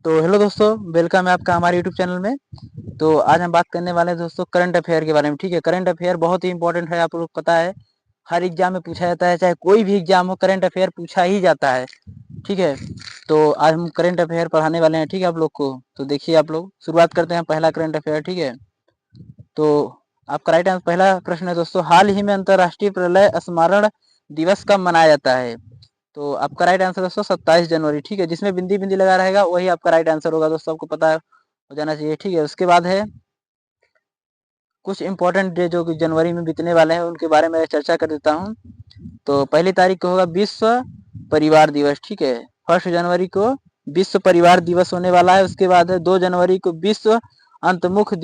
तो हेलो दोस्तों, वेलकम है आपका हमारे यूट्यूब चैनल में। तो आज हम बात करने वाले हैं दोस्तों करंट अफेयर के बारे में। ठीक है, करंट अफेयर बहुत ही इंपॉर्टेंट है, आप लोग को पता है। हर एग्जाम में पूछा जाता है, चाहे कोई भी एग्जाम हो, करंट अफेयर पूछा ही जाता है। ठीक है, तो आज हम करंट अफेयर पढ़ाने वाले हैं। ठीक है, आप लोग को तो देखिए, आप लोग शुरुआत करते हैं पहला करंट अफेयर। ठीक है, तो आपका राइट आंसर पहला प्रश्न है दोस्तों, हाल ही में अंतर्राष्ट्रीय प्रलय स्मरण दिवस कब मनाया जाता है? तो आपका राइट आंसर दोस्तों 27 जनवरी। ठीक है, जिसमें बिंदी बिंदी लगा रहेगा वही आपका राइट आंसर होगा दोस्तों, आपको पता हो जाना चाहिए। ठीक है, उसके बाद है कुछ इंपॉर्टेंट डे जो कि जनवरी में बीतने वाले हैं, उनके बारे में चर्चा कर देता हूँ। तो पहली तारीख को होगा विश्व परिवार दिवस। ठीक है, 1 जनवरी को विश्व परिवार दिवस होने वाला है। उसके बाद है 2 जनवरी को विश्व अंतमुखी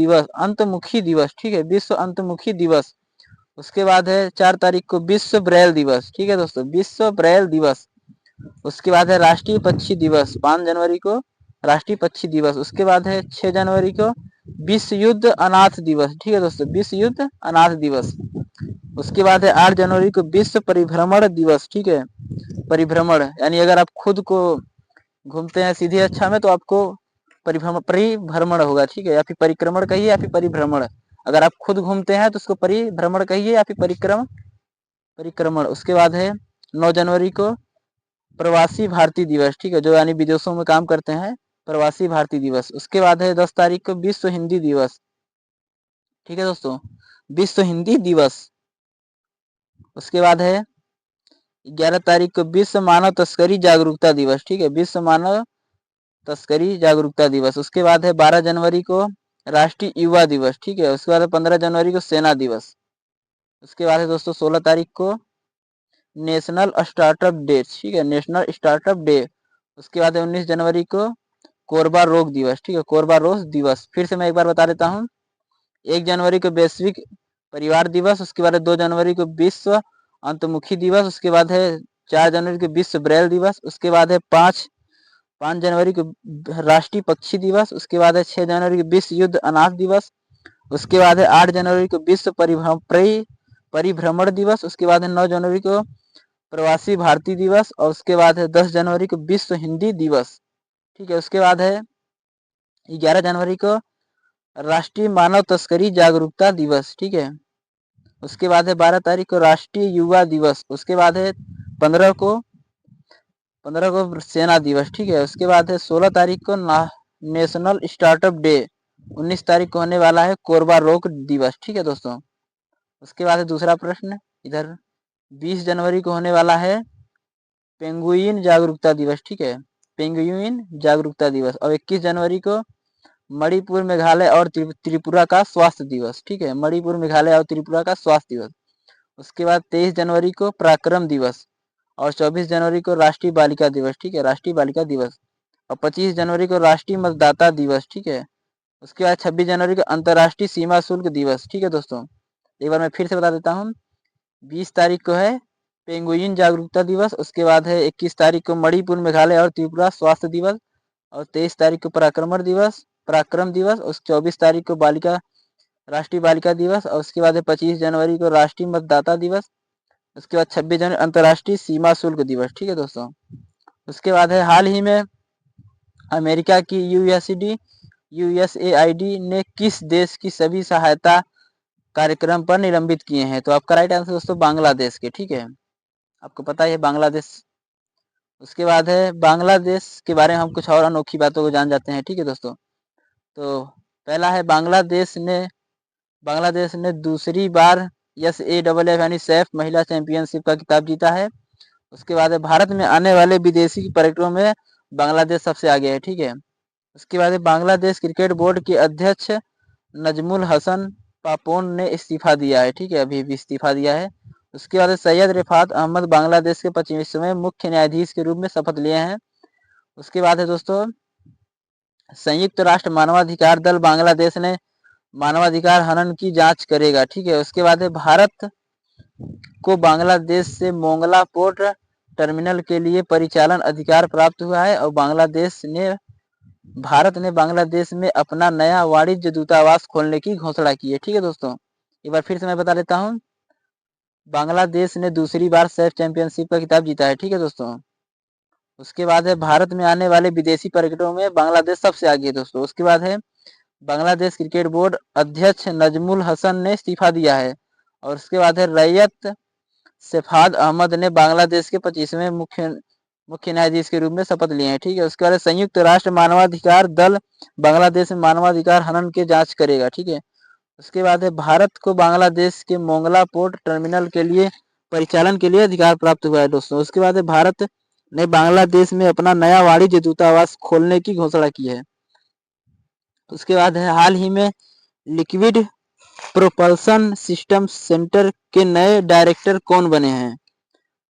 दिवस। ठीक है, विश्व अंतमुखी दिवस। उसके बाद है 4 तारीख को विश्व ब्रेल दिवस। ठीक है दोस्तों, विश्व ब्रेल दिवस। उसके बाद है राष्ट्रीय पक्षी दिवस, 5 जनवरी को राष्ट्रीय पक्षी दिवस। उसके बाद है 6 जनवरी को विश्व युद्ध अनाथ दिवस। ठीक है दोस्तों, विश्व युद्ध अनाथ दिवस। उसके बाद है 8 जनवरी को विश्व परिभ्रमण दिवस। ठीक है, परिभ्रमण यानी अगर आप खुद को घूमते हैं सीधी अक्षा में तो आपको परिभ्रमण होगा। ठीक है, या फिर परिक्रमण कहिए या फिर परिभ्रमण। अगर आप खुद घूमते हैं तो उसको परिभ्रमण कहिए या फिर परिक्रमण। उसके बाद है 9 जनवरी को प्रवासी भारतीय दिवस। ठीक है, जो यानी विदेशों में काम करते हैं, प्रवासी भारतीय दिवस। उसके बाद है 10 तारीख को विश्व हिंदी दिवस। ठीक है दोस्तों, विश्व हिंदी दिवस। उसके बाद है 11 तारीख को विश्व मानव तस्करी जागरूकता दिवस। ठीक है, विश्व मानव तस्करी जागरूकता दिवस। उसके बाद है 12 जनवरी को राष्ट्रीय युवा दिवस। ठीक है, उसके बाद है 15 जनवरी को सेना दिवस। उसके बाद है दोस्तों 16 तारीख को नेशनल स्टार्टअप डे। ठीक है, नेशनल स्टार्टअप डे। उसके बाद है 19 जनवरी को कोरबा रोग दिवस। ठीक है, कोरबा रोग दिवस। फिर से मैं एक बार बता देता हूँ, 1 जनवरी को वैश्विक परिवार दिवस। उसके बाद है 2 जनवरी को विश्व अंतमुखी दिवस। उसके बाद है 4 जनवरी को विश्व ब्रेल दिवस। उसके बाद है 5 जनवरी को राष्ट्रीय पक्षी दिवस। उसके बाद है 6 जनवरी को विश्व युद्ध अनाथ दिवस। उसके बाद है 8 जनवरी को विश्व परिभ्रमण दिवस। उसके बाद है 9 जनवरी को प्रवासी भारतीय दिवस। और उसके बाद है 10 जनवरी को विश्व हिंदी दिवस। ठीक है, उसके बाद है 11 जनवरी को राष्ट्रीय मानव तस्करी जागरूकता दिवस। ठीक है, उसके बाद है 12 तारीख को राष्ट्रीय युवा दिवस। उसके बाद है 15 को 15 को सेना दिवस। ठीक है, उसके बाद है 16 तारीख को नेशनल स्टार्टअप डे। 19 तारीख को होने वाला है कोरबा रोग दिवस। ठीक है दोस्तों, उसके बाद है दूसरा प्रश्न इधर, 20 जनवरी को होने वाला है पेंगुइन जागरूकता दिवस। ठीक है, पेंगुइन जागरूकता दिवस। और 21 जनवरी को मणिपुर मेघालय और त्रिपुरा का स्वास्थ्य दिवस। ठीक है, मणिपुर मेघालय और त्रिपुरा का स्वास्थ्य दिवस। उसके बाद 23 जनवरी को पराक्रम दिवस। और 24 जनवरी को राष्ट्रीय बालिका दिवस। ठीक है, राष्ट्रीय बालिका दिवस। और 25 जनवरी को राष्ट्रीय मतदाता दिवस। ठीक है, उसके बाद 26 जनवरी को अंतर्राष्ट्रीय सीमा शुल्क दिवस। ठीक है दोस्तों, एक बार मैं फिर से बता देता हूँ, 20 तारीख को है पेंगुइन जागरूकता दिवस। उसके बाद है 21 तारीख को मणिपुर मेघालय और त्रिपुरा स्वास्थ्य दिवस। और 23 तारीख को पराक्रम दिवस। उस 24 तारीख को राष्ट्रीय बालिका दिवस। और उसके बाद है 25 जनवरी को राष्ट्रीय मतदाता दिवस। उसके बाद 26 जनवरी अंतर्राष्ट्रीय सीमा शुल्क दिवस। ठीक है दोस्तों, उसके बाद है हाल ही में अमेरिका की यूएसएआईडी ने किस देश की सभी सहायता कार्यक्रम पर निलंबित किए हैं? तो आपका राइट आंसर दोस्तों बांग्लादेश के। ठीक है, आपको पता ही है बांग्लादेश। उसके बाद है बांग्लादेश के बारे में हम कुछ और अनोखी बातों को जान जाते हैं। ठीक है दोस्तों, तो पहला है बांग्लादेश ने दूसरी बार SAFF यानी सैफ महिला चैंपियनशिप का खिताब जीता है। उसके बाद है भारत में आने वाले विदेशी पर्यटकों में बांग्लादेश सबसे आगे है। ठीक है, उसके बाद है बांग्लादेश क्रिकेट बोर्ड के अध्यक्ष नजमुल हसन पापोन ने इस्तीफा दिया है। ठीक है, अभी भी इस्तीफा दिया है। उसके बाद सैयद रिफात अहमद बांग्लादेश के 25वें मुख्य न्यायाधीश के रूप में शपथ लिए हैं। उसके बाद है दोस्तों संयुक्त राष्ट्र मानवाधिकार दल बांग्लादेश ने मानवाधिकार हनन की जांच करेगा। ठीक है, उसके बाद है भारत को बांग्लादेश से मोंगला पोर्ट टर्मिनल के लिए परिचालन अधिकार प्राप्त हुआ है। और भारत ने बांग्लादेश में अपना नया वाणिज्य दूतावास खोलने की घोषणा की है। ठीक है दोस्तों, एक बार फिर से मैं बता देता हूँ, बांग्लादेश ने दूसरी बार सैफ चैंपियनशिप का खिताब जीता है। ठीक है दोस्तों, उसके बाद है भारत में आने वाले विदेशी पर्यटकों में बांग्लादेश सबसे आगे है दोस्तों। उसके बाद है बांग्लादेश क्रिकेट बोर्ड अध्यक्ष नजमुल हसन ने इस्तीफा दिया है। और उसके बाद है रैयत सफाद अहमद ने बांग्लादेश के 25वें मुख्य न्यायाधीश के रूप में शपथ लिए हैं। ठीक है। उसके बाद संयुक्त राष्ट्र मानवाधिकार दल बांग्लादेश में मानवाधिकार हनन के जांच करेगा। ठीक है। उसके बाद है भारत को बांग्लादेश के मोंगला पोर्ट टर्मिनल के लिए परिचालन के लिए अधिकार प्राप्त हुआ है दोस्तों। उसके बाद है भारत ने बांग्लादेश में अपना नया वाणिज्य दूतावास खोलने की घोषणा की है। उसके बाद है हाल ही में लिक्विड प्रोपल्सन सिस्टम सेंटर के नए डायरेक्टर कौन बने हैं?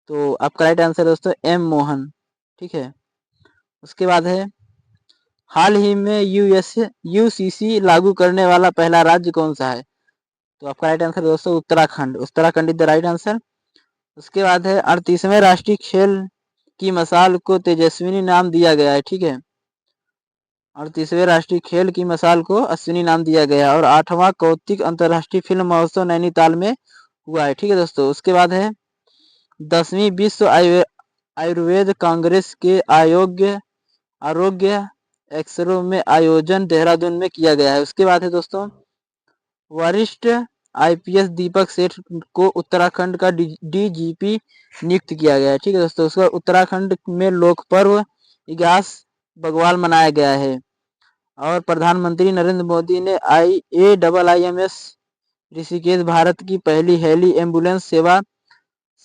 तो आपका राइट आंसर दोस्तों एम मोहन। ठीक है। उसके बाद है हाल ही में यूसीसी लागू करने वाला पहला राज्य कौन सा है? तो आपका राइट आंसर दोस्तों Uttarakhand. Uttarakhand is the right answer. उसके बाद है 38वें राष्ट्रीय खेल की मशाल को तेजस्विनी नाम दिया गया है। ठीक है। 38वें राष्ट्रीय खेल की मशाल को अश्विनी नाम दिया गया और 8वां कौतिक अंतर्राष्ट्रीय फिल्म महोत्सव नैनीताल में हुआ है। ठीक है दोस्तों। उसके बाद है 10वीं विश्व आयुर्वेद कांग्रेस के आरोग्य एक्सरो में आयोजन देहरादून में किया गया है। उसके बाद है दोस्तों वरिष्ठ आईपीएस दीपक सेठ को उत्तराखंड का डीजीपी नियुक्त किया गया है। ठीक है दोस्तों। उसके बाद उत्तराखंड में लोक पर्व इगास बगवाल मनाया गया है। और प्रधानमंत्री नरेंद्र मोदी ने AIIMS ऋषिकेश भारत की पहली हेली एम्बुलेंस सेवा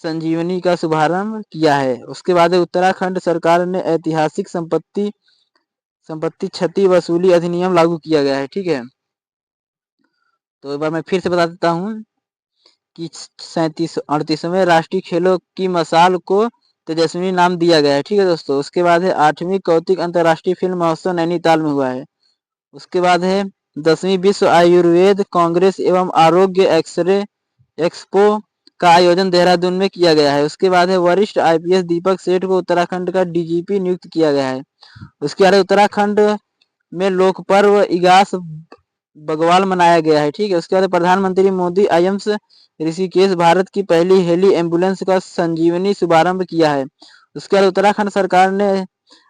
संजीवनी का शुभारंभ किया है। उसके बाद उत्तराखंड सरकार ने ऐतिहासिक संपत्ति क्षति वसूली अधिनियम लागू किया गया है। ठीक है। तो एक बार मैं फिर से बता देता हूँ कि 38वें राष्ट्रीय खेलों की मशाल को तेजस्विनी नाम दिया गया है। ठीक है दोस्तों। उसके बाद है 8वीं कौतिक अंतर्राष्ट्रीय फिल्म महोत्सव नैनीताल में हुआ है। उसके बाद है 10वीं विश्व आयुर्वेद कांग्रेस एवं आरोग्य एक्सपो का आयोजन देहरादून में किया गया है। उसके बाद है वरिष्ठ आईपीएस दीपक सेठ को उत्तराखंड का डीजीपी नियुक्त किया गया है। उसके बाद उत्तराखंड में लोक पर्व इगास बगवाल मनाया गया है। ठीक है। उसके बाद प्रधानमंत्री मोदी आईएम्स ऋषिकेश भारत की पहली हेली एम्बुलेंस का संजीवनी शुभारंभ किया है। उसके बाद उत्तराखंड सरकार ने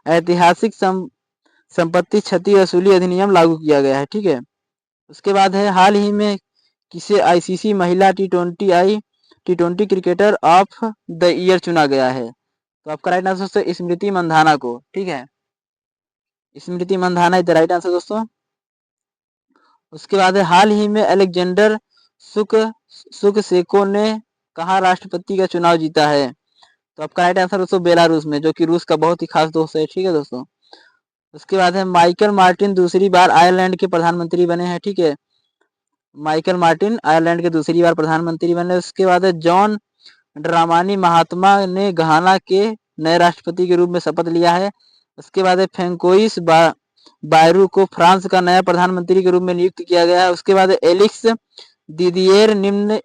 ऐतिहासिक संपत्ति क्षति वसूली अधिनियम लागू किया गया है। ठीक है। उसके बाद है हाल ही में किसे आईसीसी महिला टी20 क्रिकेटर ऑफ द ईयर चुना गया है? तो आपका राइट आंसर दोस्तों स्मृति मंधाना को। ठीक है। Smriti Mandhana is the right answer दोस्तों। उसके बाद है हाल ही में अलेक्जेंडर सुकसेको ने कहाँ राष्ट्रपति का चुनाव जीता है? तो आपका राइट आंसर दोस्तों बेलारूस में, जो कि रूस का बहुत ही खास दोस्त है। ठीक है दोस्तों। उसके बाद है माइकल मार्टिन दूसरी बार आयरलैंड के प्रधानमंत्री बने हैं। ठीक है। माइकल मार्टिन आयरलैंड के दूसरी बार प्रधानमंत्री बने। उसके बाद है जॉन ड्रामानी महात्मा ने घाना के नए राष्ट्रपति के रूप में शपथ लिया है। उसके बाद है फ्रेंकोइस बायरू को फ्रांस का नया प्रधानमंत्री के रूप में नियुक्त किया गया है। उसके बाद एलिक्स दिदिएर निम्न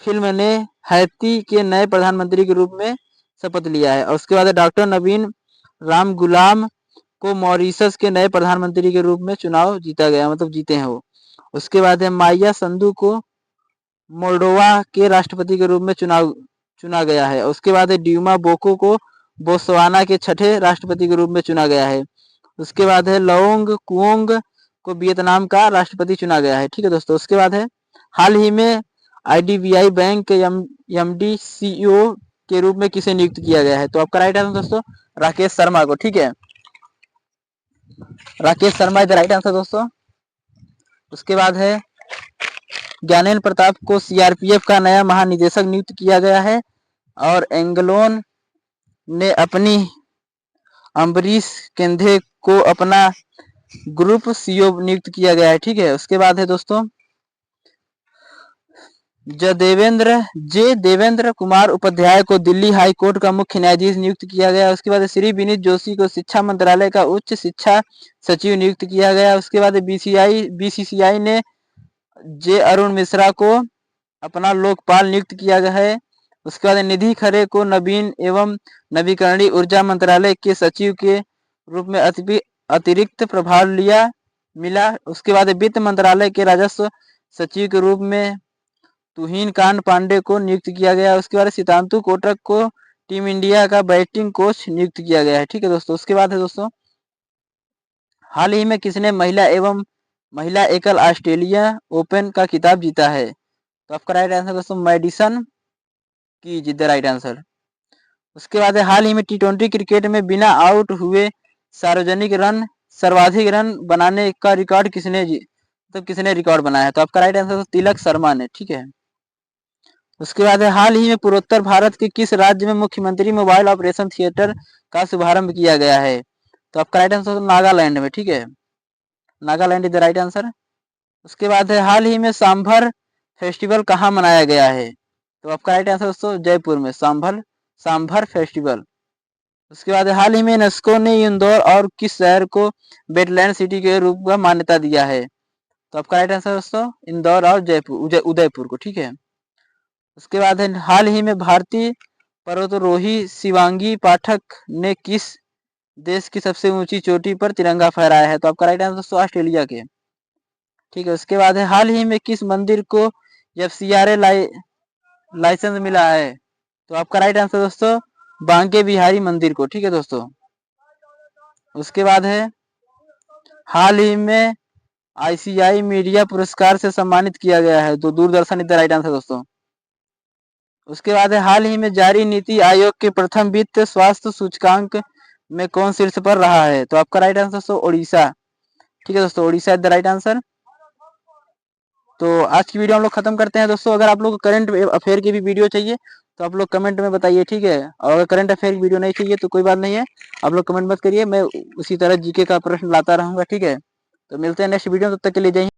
फिल्म ने हैती के नए प्रधानमंत्री के रूप में शपथ लिया है। और उसके बाद डॉक्टर नवीन राम गुलाम को मॉरिशस के नए प्रधानमंत्री के रूप में चुनाव जीता गया, मतलब जीते हैं वो। उसके बाद है माया संधू को मोल्डोवा के राष्ट्रपति के रूप में चुना गया है। उसके बाद है ड्यूमा बोको को बोत्सवाना के छठे राष्ट्रपति के रूप में चुना गया है। उसके बाद है लोंग कुओंग को वियतनाम का राष्ट्रपति चुना गया है। ठीक है दोस्तों। उसके बाद है हाल ही में IDBI बैंक के MD CEO के रूप में किसे नियुक्त किया गया है? तो आपका राइट आंसर दोस्तों राकेश शर्मा को। ठीक है। Rakesh Sharma is the right answer दोस्तों। उसके बाद है ज्ञानेन्द्र प्रताप को CRPF का नया महानिदेशक नियुक्त किया गया है। और एंगलोन ने अपनी अम्बरीश केंधे को अपना ग्रुप CEO नियुक्त किया गया है। ठीक है। उसके बाद है दोस्तों देवेंद्र कुमार उपाध्याय को दिल्ली हाई कोर्ट का मुख्य न्यायाधीश नियुक्त किया गया। उसके बाद श्री विनीत जोशी को शिक्षा मंत्रालय का उच्च शिक्षा सचिव नियुक्त किया गया। उसके बाद BCCI ने J अरुण मिश्रा को अपना लोकपाल नियुक्त किया गया है। उसके बाद निधि खरे को नवीन एवं नवीकरणीय ऊर्जा मंत्रालय के सचिव के रूप में अतिरिक्त प्रभार मिला। उसके बाद वित्त मंत्रालय के राजस्व सचिव के रूप में तुहिन कांत पांडे को नियुक्त किया गया। उसके बाद सितांतु कोटक को टीम इंडिया का बैटिंग कोच नियुक्त किया गया है। ठीक है दोस्तों। उसके बाद है दोस्तों, हाल ही में किसने महिला एकल ऑस्ट्रेलिया ओपन का खिताब जीता है? तो आपका राइट आंसर दोस्तों मेडिसन की जीत द राइट आंसर। उसके बाद है, हाल ही में टी20 क्रिकेट में बिना आउट हुए सर्वाधिक रन बनाने का रिकॉर्ड किसने रिकॉर्ड बनाया है? तो आपका राइट आंसर तिलक शर्मा ने। ठीक है। उसके बाद है, हाल ही में पूर्वोत्तर भारत के किस राज्य में मुख्यमंत्री मोबाइल ऑपरेशन थिएटर का शुभारंभ किया गया है? तो आपका राइट आंसर नागालैंड में। ठीक है, Nagaland is the right answer. उसके बाद है, हाल ही में सांभर फेस्टिवल कहाँ मनाया गया है? तो आपका राइट आंसर दोस्तों जयपुर में, सांभर फेस्टिवल। उसके बाद हाल ही में यूनेस्को ने इंदौर और किस शहर को वेटलैंड सिटी के रूप में मान्यता दिया है? तो आपका राइट आंसर दोस्तों इंदौर और जयपुर उदयपुर को। ठीक है। उसके बाद है, हाल ही में भारतीय पर्वतारोही शिवांगी पाठक ने किस देश की सबसे ऊंची चोटी पर तिरंगा फहराया है? तो आपका राइट आंसर दोस्तों ऑस्ट्रेलिया के। ठीक है। उसके बाद है, हाल ही में किस मंदिर को FCRA लाइसेंस मिला है? तो आपका राइट आंसर दोस्तों बांके बिहारी मंदिर को। ठीक है दोस्तों। उसके बाद है, हाल ही में ICI मीडिया पुरस्कार से सम्मानित किया गया है, तो Doordarshan is the right answer दोस्तों। उसके बाद है, हाल ही में जारी नीति आयोग के प्रथम वित्त स्वास्थ्य सूचकांक में कौन शीर्ष पर रहा है? तो आपका राइट आंसर दोस्तों ओडिशा। ठीक है दोस्तों, Odisha is the right answer. तो आज की वीडियो हम लोग खत्म करते हैं दोस्तों। अगर आप लोग को करंट अफेयर की भी वीडियो चाहिए तो आप लोग कमेंट में बताइए। ठीक है। और अगर करंट अफेयर की वीडियो नहीं चाहिए तो कोई बात नहीं है, आप लोग कमेंट मत करिए, मैं उसी तरह जीके का प्रश्न लाता रहूंगा। ठीक है। तो मिलते हैं नेक्स्ट वीडियो, तब तक के लिए जय हिंद।